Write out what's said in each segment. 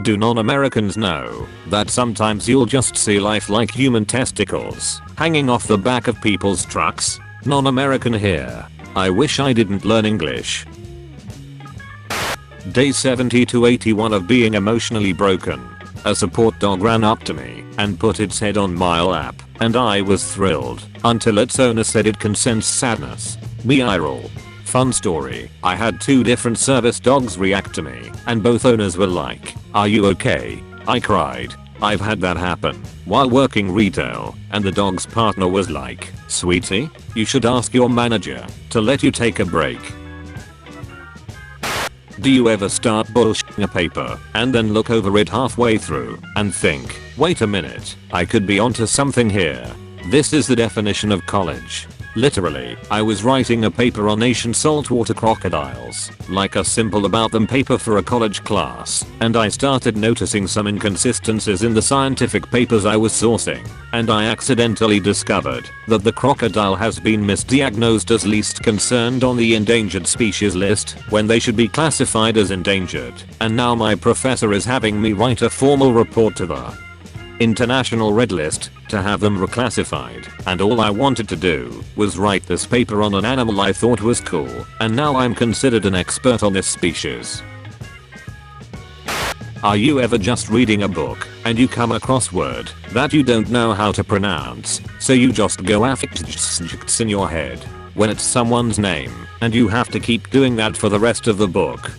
Do non-Americans know that sometimes you'll just see life like human testicles hanging off the back of people's trucks? Non-American here. I wish I didn't learn English. Day 70 to 81 of being emotionally broken. A support dog ran up to me and put its head on my lap, and I was thrilled until its owner said it can sense sadness. Me eye roll. Fun story, I had 2 different service dogs react to me, and both owners were like, "Are you okay?" I cried. I've had that happen while working retail, and the dog's partner was like, "Sweetie, you should ask your manager to let you take a break." Do you ever start bullshitting a paper and then look over it halfway through and think, wait a minute, I could be onto something here? This is the definition of college. Literally, I was writing a paper on ancient saltwater crocodiles, like a simple about them paper for a college class, and I started noticing some inconsistencies in the scientific papers I was sourcing, and I accidentally discovered that the crocodile has been misdiagnosed as least concerned on the endangered species list when they should be classified as endangered, and now my professor is having me write a formal report to the International Red List to have them reclassified, and all I wanted to do was write this paper on an animal I thought was cool, and now I'm considered an expert on this species. Are you ever just reading a book and you come across word that you don't know how to pronounce, so you just go affix in your head when it's someone's name, and you have to keep doing that for the rest of the book?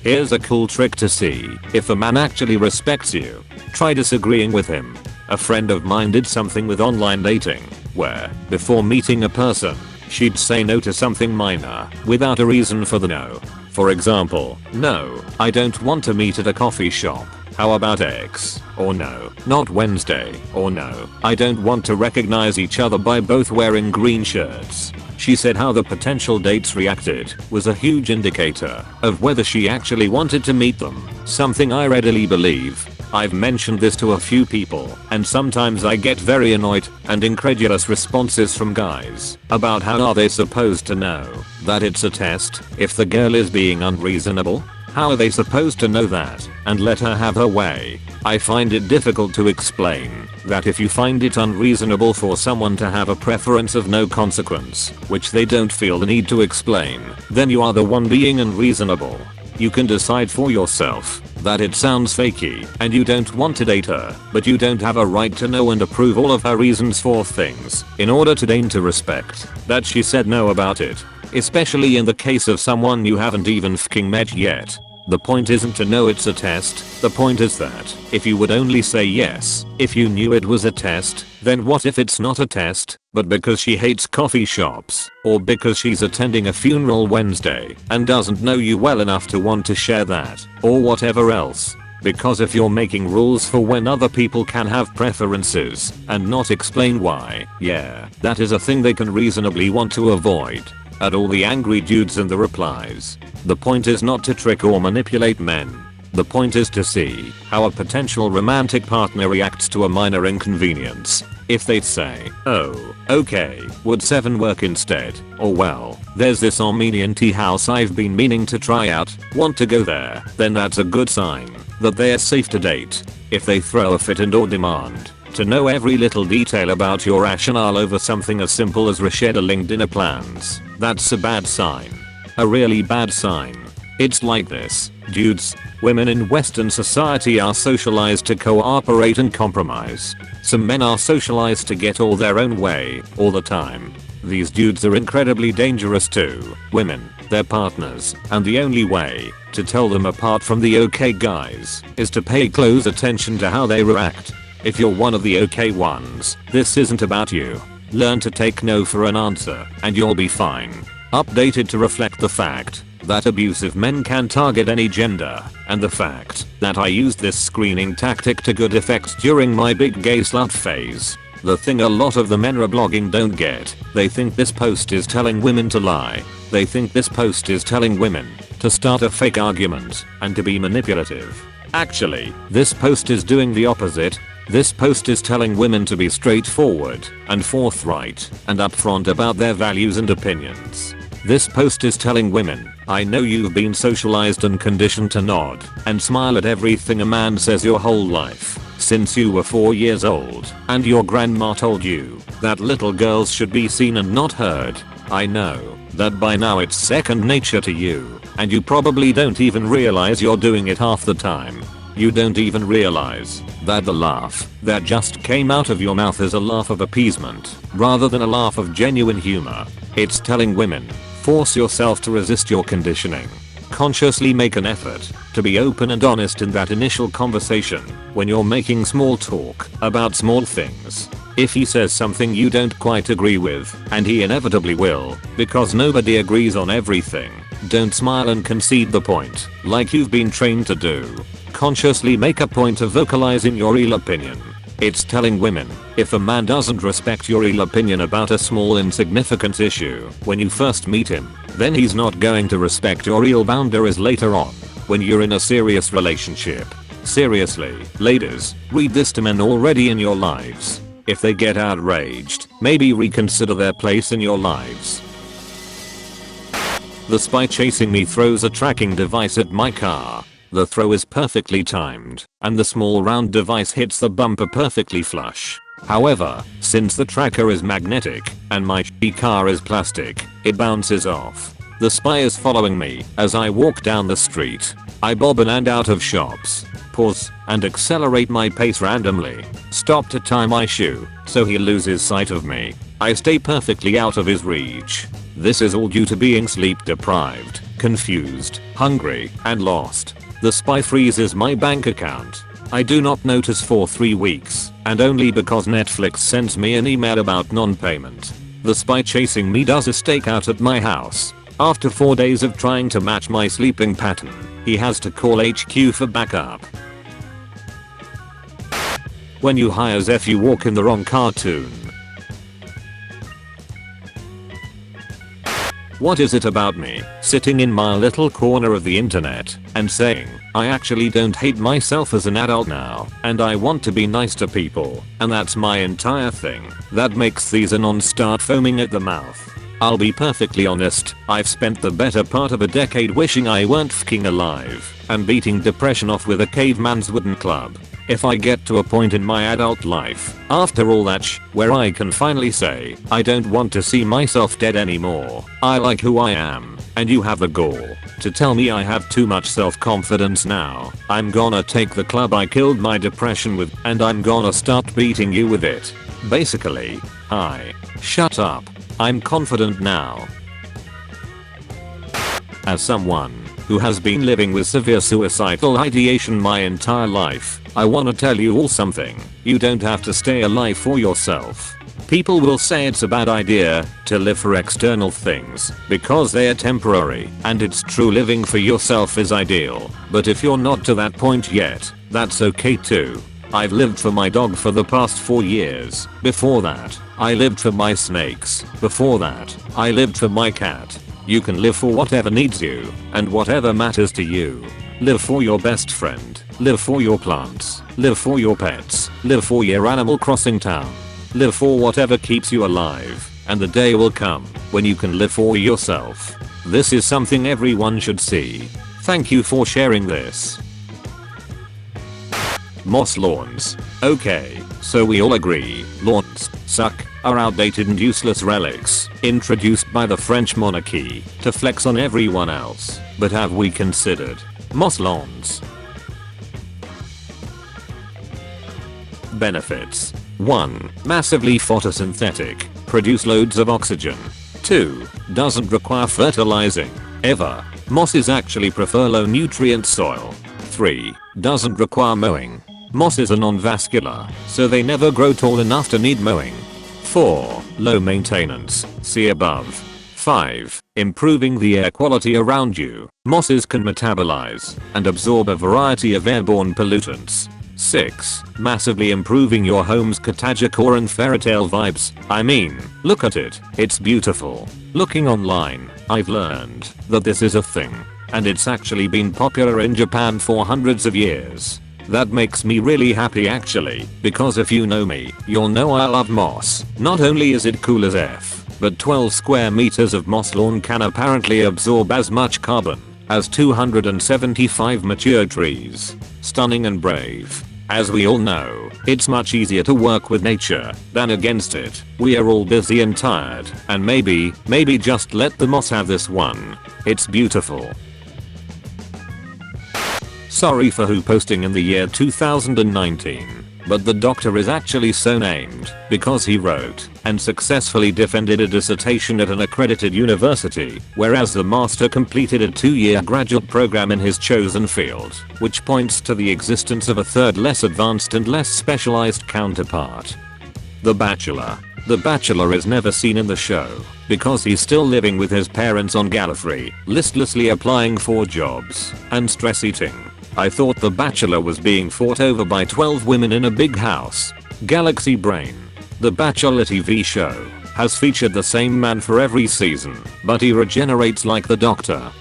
Here's a cool trick to see if a man actually respects you. Try disagreeing with him. A friend of mine did something with online dating, where, before meeting a person, she'd say no to something minor, without a reason for the no. For example, "No, I don't want to meet at a coffee shop. How about X?" Or "No, not Wednesday." Or "No, I don't want to recognize each other by both wearing green shirts." She said how the potential dates reacted was a huge indicator of whether she actually wanted to meet them, something I readily believe. I've mentioned this to a few people, and sometimes I get very annoyed and incredulous responses from guys about how are they supposed to know that it's a test if the girl is being unreasonable? How are they supposed to know that and let her have her way? I find it difficult to explain that if you find it unreasonable for someone to have a preference of no consequence, which they don't feel the need to explain, then you are the one being unreasonable. You can decide for yourself that it sounds fakey and you don't want to date her, but you don't have a right to know and approve all of her reasons for things in order to deign to respect that she said no about it, especially in the case of someone you haven't even f***ing met yet. The point isn't to know it's a test, the point is that if you would only say yes if you knew it was a test, then what if it's not a test, but because she hates coffee shops, or because she's attending a funeral Wednesday and doesn't know you well enough to want to share that, or whatever else? Because if you're making rules for when other people can have preferences and not explain why, yeah, that is a thing they can reasonably want to avoid. At all the angry dudes in the replies, the point is not to trick or manipulate men. The point is to see how a potential romantic partner reacts to a minor inconvenience. If they'd say, "Oh, okay, would 7 work instead?" Or "Well, there's this Armenian tea house I've been meaning to try out, want to go there?" then that's a good sign that they're safe to date. If they throw a fit and/or demand to know every little detail about your rationale over something as simple as rescheduling dinner plans, that's a bad sign. A really bad sign. It's like this, dudes. Women in Western society are socialized to cooperate and compromise. Some men are socialized to get all their own way, all the time. These dudes are incredibly dangerous to women, their partners, and the only way to tell them apart from the okay guys is to pay close attention to how they react. If you're one of the okay ones, this isn't about you. Learn to take no for an answer, and you'll be fine. Updated to reflect the fact that abusive men can target any gender, and the fact that I used this screening tactic to good effect during my big gay slut phase. The thing a lot of the men blogging don't get, they think this post is telling women to lie. They think this post is telling women to start a fake argument and to be manipulative. Actually, this post is doing the opposite. This post is telling women to be straightforward and forthright and upfront about their values and opinions. This post is telling women I know you've been socialized and conditioned to nod and smile at everything a man says your whole life, since you were 4 years old and your grandma told you that little girls should be seen and not heard. I know that by now it's second nature to you, and you probably don't even realize you're doing it half the time. You don't even realize that the laugh that just came out of your mouth is a laugh of appeasement rather than a laugh of genuine humor. It's telling women, force yourself to resist your conditioning. Consciously make an effort to be open and honest in that initial conversation when you're making small talk about small things. If he says something you don't quite agree with, and he inevitably will, because nobody agrees on everything, don't smile and concede the point like you've been trained to do. Consciously make a point of vocalizing your real opinion. It's telling women, if a man doesn't respect your real opinion about a small insignificant issue when you first meet him, then he's not going to respect your real boundaries later on when you're in a serious relationship. Seriously, ladies, read this to men already in your lives. If they get outraged, maybe reconsider their place in your lives. The spy chasing me throws a tracking device at my car. The throw is perfectly timed, and the small round device hits the bumper perfectly flush. However, since the tracker is magnetic, and my car is plastic, it bounces off. The spy is following me as I walk down the street. I bob in and out of shops, pause, and accelerate my pace randomly. Stop to tie my shoe, so he loses sight of me. I stay perfectly out of his reach. This is all due to being sleep deprived, confused, hungry, and lost. The spy freezes my bank account. I do not notice for 3 weeks, and only because Netflix sends me an email about non-payment. The spy chasing me does a stakeout at my house. After 4 days of trying to match my sleeping pattern, he has to call HQ for backup. When you hire Zeph, you walk in the wrong cartoon. What is it about me sitting in my little corner of the internet and saying, I actually don't hate myself as an adult now, and I want to be nice to people, and that's my entire thing, that makes these anons start foaming at the mouth? I'll be perfectly honest, I've spent the better part of a decade wishing I weren't fking alive and beating depression off with a caveman's wooden club. If I get to a point in my adult life, after all that where I can finally say, I don't want to see myself dead anymore, I like who I am, and you have the gall to tell me I have too much self-confidence now, I'm gonna take the club I killed my depression with, and I'm gonna start beating you with it. Basically, shut up. I'm confident now. As someone who has been living with severe suicidal ideation my entire life, I wanna tell you all something. You don't have to stay alive for yourself. People will say it's a bad idea to live for external things because they are temporary, and it's true living for yourself is ideal. But if you're not to that point yet, that's okay too. I've lived for my dog for the past 4 years. Before that, I lived for my snakes. Before that, I lived for my cat. You can live for whatever needs you and whatever matters to you. Live for your best friend. Live for your plants. Live for your pets. Live for your Animal Crossing town. Live for whatever keeps you alive, and the day will come when you can live for yourself. This is something everyone should see. Thank you for sharing this. Moss lawns. Okay, so we all agree, lawns suck, are outdated and useless relics, introduced by the French monarchy to flex on everyone else. But have we considered moss lawns? Benefits. 1. Massively photosynthetic, produce loads of oxygen. 2. Doesn't require fertilizing, ever. Mosses actually prefer low nutrient soil. 3. Doesn't require mowing. Mosses are non-vascular, so they never grow tall enough to need mowing. 4. Low maintenance, see above. 5. Improving the air quality around you. Mosses can metabolize and absorb a variety of airborne pollutants. 6. Massively improving your home's Cottagecore and fairytale vibes. I mean, look at it, it's beautiful. Looking online, I've learned that this is a thing, and it's actually been popular in Japan for hundreds of years. That makes me really happy actually, because if you know me, you'll know I love moss. Not only is it cool as F, but 12 square meters of moss lawn can apparently absorb as much carbon as 275 mature trees. Stunning and brave. As we all know, it's much easier to work with nature than against it. We are all busy and tired, and maybe just let the moss have this one. It's beautiful. Sorry for who posting in the year 2019, but the doctor is actually so named because he wrote and successfully defended a dissertation at an accredited university, whereas the master completed a 2-year graduate program in his chosen field, which points to the existence of a third less advanced and less specialized counterpart. The Bachelor. The Bachelor is never seen in the show because he's still living with his parents on Gallifrey, listlessly applying for jobs and stress eating. I thought The Bachelor was being fought over by 12 women in a big house. Galaxy Brain. The Bachelor TV show has featured the same man for every season, but he regenerates like the Doctor.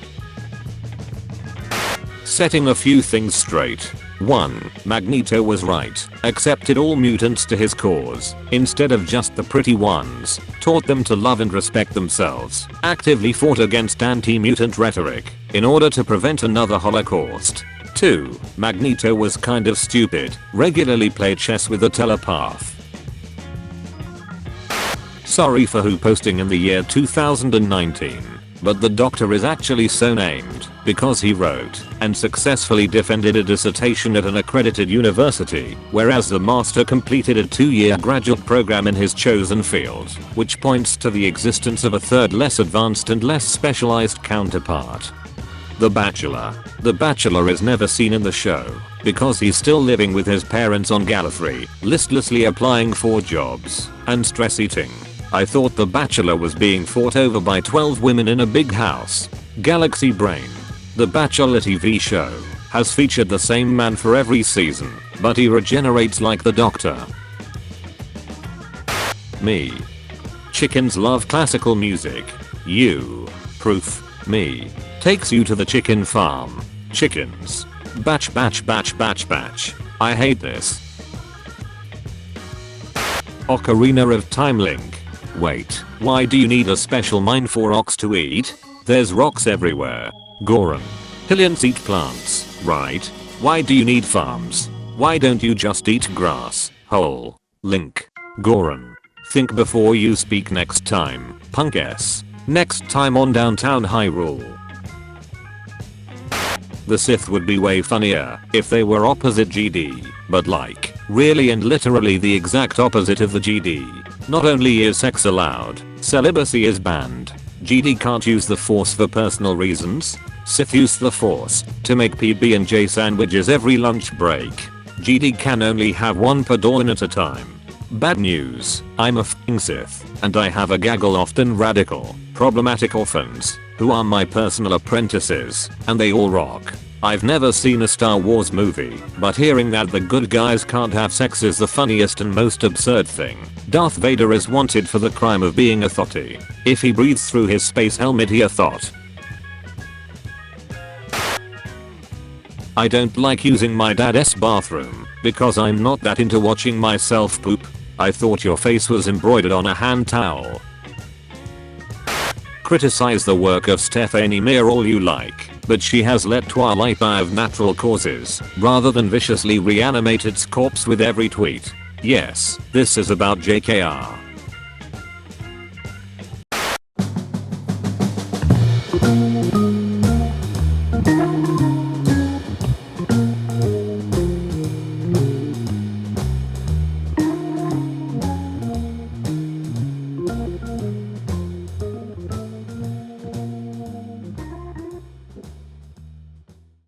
Setting a few things straight. 1. Magneto was right, accepted all mutants to his cause, instead of just the pretty ones, taught them to love and respect themselves, actively fought against anti-mutant rhetoric, in order to prevent another Holocaust. 2. Magneto was kind of stupid, regularly played chess with a telepath. Sorry for who posting in the year 2019, but the doctor is actually so named because he wrote and successfully defended a dissertation at an accredited university, whereas the master completed a 2-year graduate program in his chosen field, which points to the existence of a third less advanced and less specialized counterpart. The Bachelor. The Bachelor is never seen in the show because he's still living with his parents on Gallifrey, listlessly applying for jobs and stress eating. I thought The Bachelor was being fought over by 12 women in a big house. Galaxy Brain. The Bachelor TV show has featured the same man for every season, but he regenerates like the Doctor. Me. Chickens love classical music. You. Proof. Me. Takes you to the chicken farm. Chickens. Batch batch batch batch batch. I hate this. Ocarina of Time Link. Wait, why do you need a special mine for ox to eat? There's rocks everywhere. Goran. Hillians eat plants, right? Why do you need farms? Why don't you just eat grass? Whole. Link. Goran. Think before you speak next time, punk S. Next time on Downtown Hyrule. The Sith would be way funnier if they were opposite GD, but like, really and literally the exact opposite of the GD. Not only is sex allowed, celibacy is banned. GD can't use the Force for personal reasons. Sith use the Force to make PB&J sandwiches every lunch break. GD can only have one Padawan at a time. Bad news, I'm a f***ing Sith, and I have a gaggle often radical, problematic orphans, who are my personal apprentices, and they all rock. I've never seen a Star Wars movie, but hearing that the good guys can't have sex is the funniest and most absurd thing. Darth Vader is wanted for the crime of being a thotty. If he breathes through his space helmet he a thought. I don't like using my dad's bathroom, because I'm not that into watching myself poop. I thought your face was embroidered on a hand towel. Criticize the work of Stephanie Meyer all you like, but she has let Twilight die of natural causes, rather than viciously reanimate its corpse with every tweet. Yes, this is about JKR.